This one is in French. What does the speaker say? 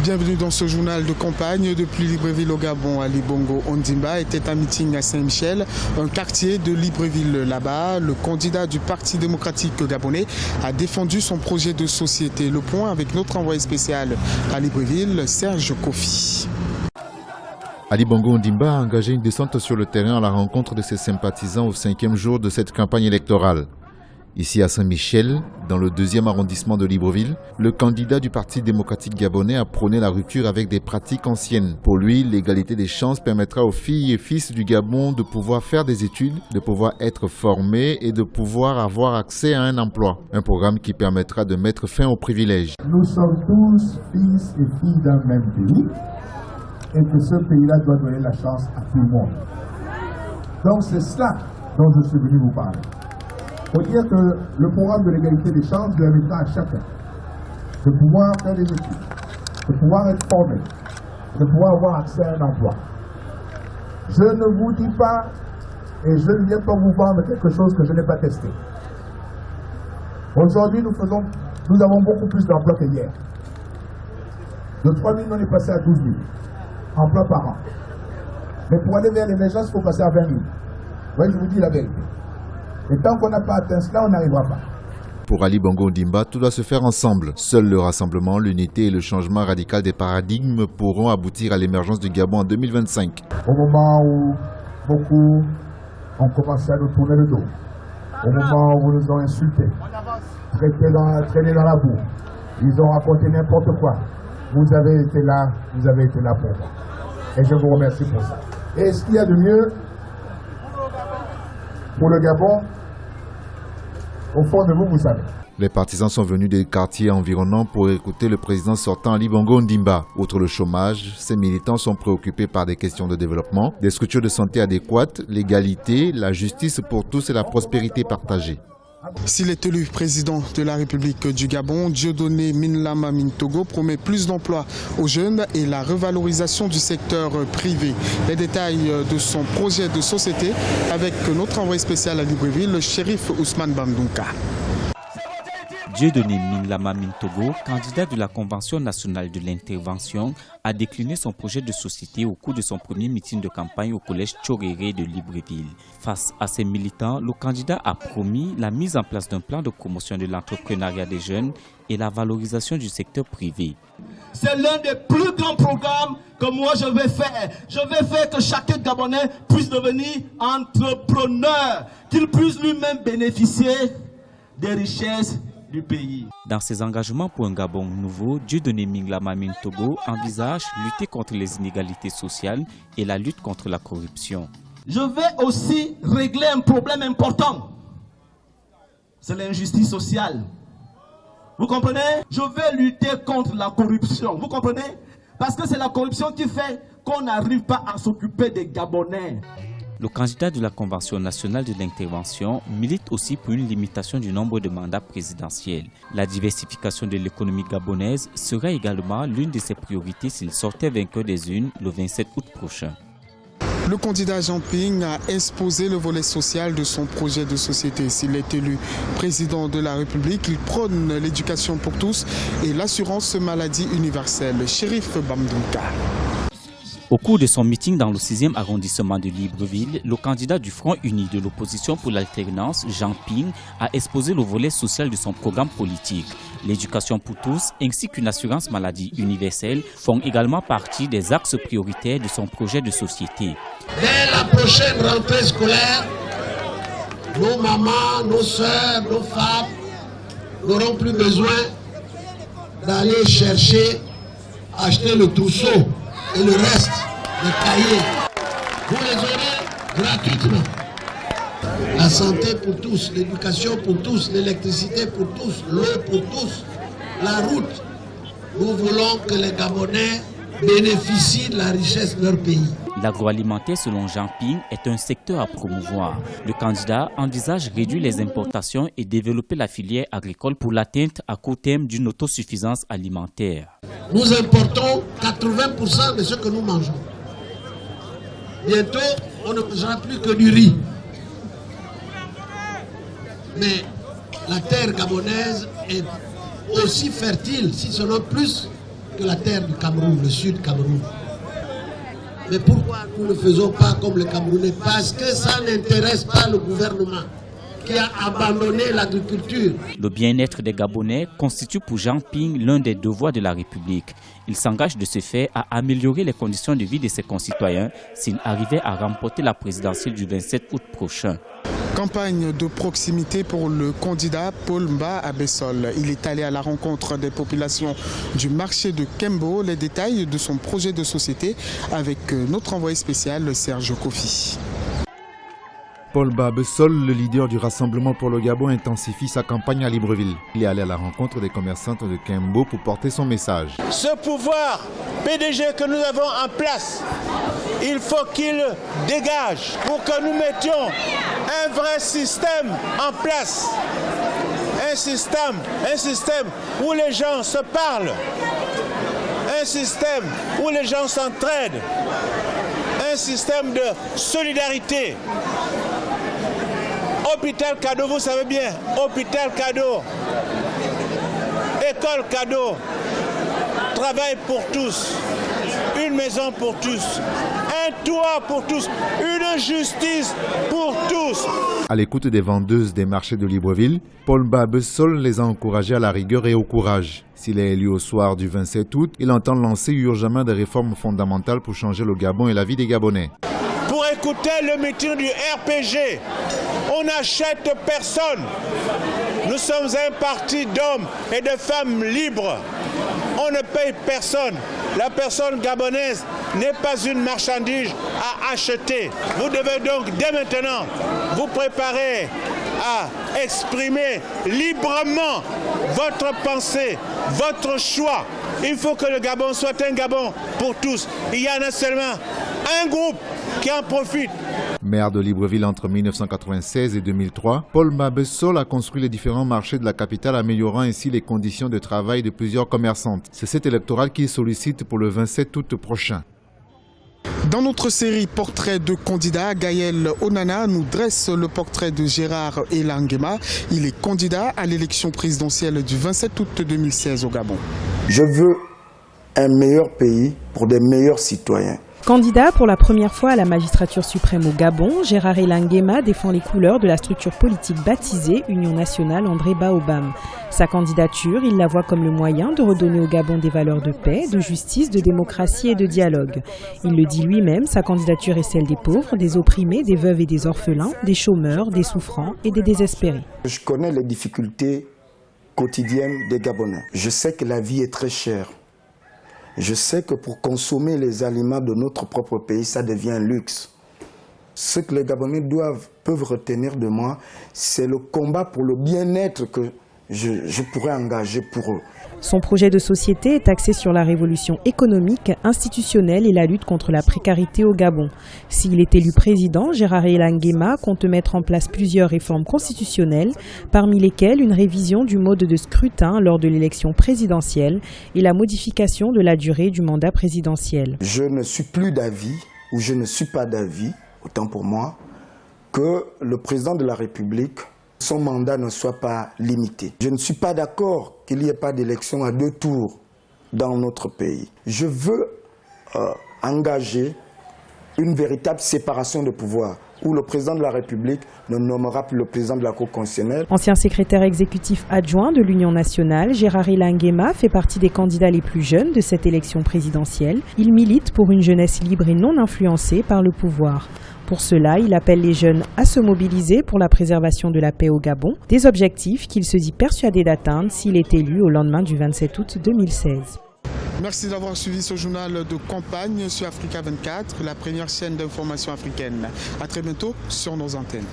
Bienvenue dans ce journal de campagne. Depuis Libreville au Gabon, Ali Bongo Ondimba était à meeting à Saint-Michel, un quartier de Libreville. Là-bas, le candidat du Parti démocratique gabonais a défendu son projet de société. Le point avec notre envoyé spécial à Libreville, Serge Kofi. Ali Bongo Ondimba a engagé une descente sur le terrain à la rencontre de ses sympathisants au 5e jour de cette campagne électorale. Ici à Saint-Michel, dans le 2e arrondissement de Libreville, le candidat du Parti démocratique gabonais a prôné la rupture avec des pratiques anciennes. Pour lui, l'égalité des chances permettra aux filles et fils du Gabon de pouvoir faire des études, de pouvoir être formés et de pouvoir avoir accès à un emploi. Un programme qui permettra de mettre fin aux privilèges. Nous sommes tous fils et filles d'un même pays et que ce pays-là doit donner la chance à tout le monde. Donc c'est cela dont je suis venu vous parler. Il faut dire que le programme de l'égalité des chances permettra à chacun de pouvoir faire des études, de pouvoir être formé, de pouvoir avoir accès à un emploi. Je ne vous dis pas, et je ne viens pas vous vendre quelque chose que je n'ai pas testé. Aujourd'hui, nous avons beaucoup plus d'emplois qu'hier. De 3 000, on est passé à 12 000 emplois par an. Mais pour aller vers l'émergence, il faut passer à 20 000. Oui, je vous dis la vérité. Et tant qu'on n'a pas atteint cela, on n'arrivera pas. Pour Ali Bongo Ondimba, tout doit se faire ensemble. Seul le rassemblement, l'unité et le changement radical des paradigmes pourront aboutir à l'émergence du Gabon en 2025. Au moment où beaucoup ont commencé à nous tourner le dos, au moment où nous ont insultés, traînés dans la boue, ils ont raconté n'importe quoi, vous avez été là pour moi. Et je vous remercie pour ça. Et ce qu'il y a de mieux pour le Gabon, au fond de vous, vous savez. Les partisans sont venus des quartiers environnants pour écouter le président sortant Ali Bongo Ondimba. Outre le chômage, ces militants sont préoccupés par des questions de développement, des structures de santé adéquates, l'égalité, la justice pour tous et la prospérité partagée. S'il est élu président de la République du Gabon, Dieudonné Minlama Mintogo promet plus d'emplois aux jeunes et la revalorisation du secteur privé. Les détails de son projet de société avec notre envoyé spécial à Libreville, le shérif Ousmane Bandunka. Dieudonné Minlama Mintogo, candidat de la Convention nationale de l'intervention, a décliné son projet de société au cours de son premier meeting de campagne au collège Tchoréré de Libreville. Face à ses militants, le candidat a promis la mise en place d'un plan de promotion de l'entrepreneuriat des jeunes et la valorisation du secteur privé. C'est l'un des plus grands programmes que moi je vais faire. Je vais faire que chaque Gabonais puisse devenir entrepreneur, qu'il puisse lui-même bénéficier des richesses du pays. Dans ses engagements pour un Gabon nouveau, Dieudonné Minlama Mintogo envisage lutter contre les inégalités sociales et la lutte contre la corruption. Je vais aussi régler un problème important. C'est l'injustice sociale. Vous comprenez? Je vais lutter contre la corruption. Vous comprenez? Parce que c'est la corruption qui fait qu'on n'arrive pas à s'occuper des Gabonais. Le candidat de la Convention nationale de l'intervention milite aussi pour une limitation du nombre de mandats présidentiels. La diversification de l'économie gabonaise sera également l'une de ses priorités s'il sortait vainqueur des urnes le 27 août prochain. Le candidat Jean Ping a exposé le volet social de son projet de société. S'il est élu président de la République, il prône l'éducation pour tous et l'assurance maladie universelle. Shérif Bamdouka. Au cours de son meeting dans le 6e arrondissement de Libreville, le candidat du Front uni de l'opposition pour l'alternance, Jean Ping, a exposé le volet social de son programme politique. L'éducation pour tous ainsi qu'une assurance maladie universelle font également partie des axes prioritaires de son projet de société. Dès la prochaine rentrée scolaire, nos mamans, nos soeurs, nos femmes n'auront plus besoin d'aller chercher, acheter le trousseau et le reste des cahiers. Vous les aurez gratuitement. La santé pour tous, l'éducation pour tous, l'électricité pour tous, l'eau pour tous, la route. Nous voulons que les Gabonais bénéficient de la richesse de leur pays. L'agroalimentaire, selon Jean Ping, est un secteur à promouvoir. Le candidat envisage réduire les importations et développer la filière agricole pour l'atteinte à court terme d'une autosuffisance alimentaire. Nous importons 80% de ce que nous mangeons. Bientôt, on ne mangera plus que du riz. Mais la terre gabonaise est aussi fertile, si ce n'est plus, que la terre du Cameroun, le sud Cameroun. Mais pourquoi nous ne faisons pas comme le Camerounais? Parce que ça n'intéresse pas le gouvernement qui a abandonné l'agriculture. Le bien-être des Gabonais constitue pour Jean Ping l'un des devoirs de la République. Il s'engage de ce fait à améliorer les conditions de vie de ses concitoyens s'il arrivait à remporter la présidentielle du 27 août prochain. Campagne de proximité pour le candidat Paul Mba à Bessol. Il est allé à la rencontre des populations du marché de Kembo. Les détails de son projet de société avec notre envoyé spécial Serge Kofi. Paul Mba Bessol, le leader du Rassemblement pour le Gabon, intensifie sa campagne à Libreville. Il est allé à la rencontre des commerçantes de Kembo pour porter son message. Ce pouvoir PDG que nous avons en place, il faut qu'il dégage pour que nous mettions un vrai système en place. Un système où les gens se parlent. Un système où les gens s'entraident. Un système de solidarité. Hôpital cadeau, vous savez bien, hôpital cadeau, école cadeau, travail pour tous, une maison pour tous, un toit pour tous, une justice pour tous. À l'écoute des vendeuses des marchés de Libreville, Paul Mba Bessol les a encouragés à la rigueur et au courage. S'il est élu au soir du 27 août, il entend lancer urgemment des réformes fondamentales pour changer le Gabon et la vie des Gabonais. Pour écouter le meeting du RPG, on n'achète personne. Nous sommes un parti d'hommes et de femmes libres. On ne paye personne. La personne gabonaise n'est pas une marchandise à acheter. Vous devez donc dès maintenant vous préparer à exprimer librement votre pensée, votre choix. Il faut que le Gabon soit un Gabon pour tous. Il y en a seulement un groupe qui en profite. Maire de Libreville entre 1996 et 2003, Paul Mba Bessol a construit les différents marchés de la capitale, améliorant ainsi les conditions de travail de plusieurs commerçantes. C'est cet électoral qu'il sollicite pour le 27 août prochain. Dans notre série Portrait de candidat, Gaël Onana nous dresse le portrait de Gérard Elangema. Il est candidat à l'élection présidentielle du 27 août 2016 au Gabon. Je veux un meilleur pays pour des meilleurs citoyens. Candidat pour la première fois à la magistrature suprême au Gabon, Gérard Elangema défend les couleurs de la structure politique baptisée Union nationale André Baobam. Sa candidature, il la voit comme le moyen de redonner au Gabon des valeurs de paix, de justice, de démocratie et de dialogue. Il le dit lui-même, sa candidature est celle des pauvres, des opprimés, des veuves et des orphelins, des chômeurs, des souffrants et des désespérés. Je connais les difficultés quotidiennes des Gabonais. Je sais que la vie est très chère. Je sais que pour consommer les aliments de notre propre pays, ça devient un luxe. Ce que les Gabonais peuvent retenir de moi, c'est le combat pour le bien-être que je pourrais engager pour eux. Son projet de société est axé sur la révolution économique, institutionnelle et la lutte contre la précarité au Gabon. S'il est élu président, Gérard Elangema compte mettre en place plusieurs réformes constitutionnelles, parmi lesquelles une révision du mode de scrutin lors de l'élection présidentielle et la modification de la durée du mandat présidentiel. Je ne suis plus d'avis, ou je ne suis pas d'avis, autant pour moi, que le président de la République, son mandat ne soit pas limité. Je ne suis pas d'accord qu'il n'y ait pas d'élection à 2 tours dans notre pays. Je veux engager une véritable séparation de pouvoir, où le président de la République ne nommera plus le président de la Cour constitutionnelle. Ancien secrétaire exécutif adjoint de l'Union nationale, Gérard Elangema fait partie des candidats les plus jeunes de cette élection présidentielle. Il milite pour une jeunesse libre et non influencée par le pouvoir. Pour cela, il appelle les jeunes à se mobiliser pour la préservation de la paix au Gabon, des objectifs qu'il se dit persuadé d'atteindre s'il est élu au lendemain du 27 août 2016. Merci d'avoir suivi ce journal de campagne sur Africa 24, la première chaîne d'information africaine. À très bientôt sur nos antennes.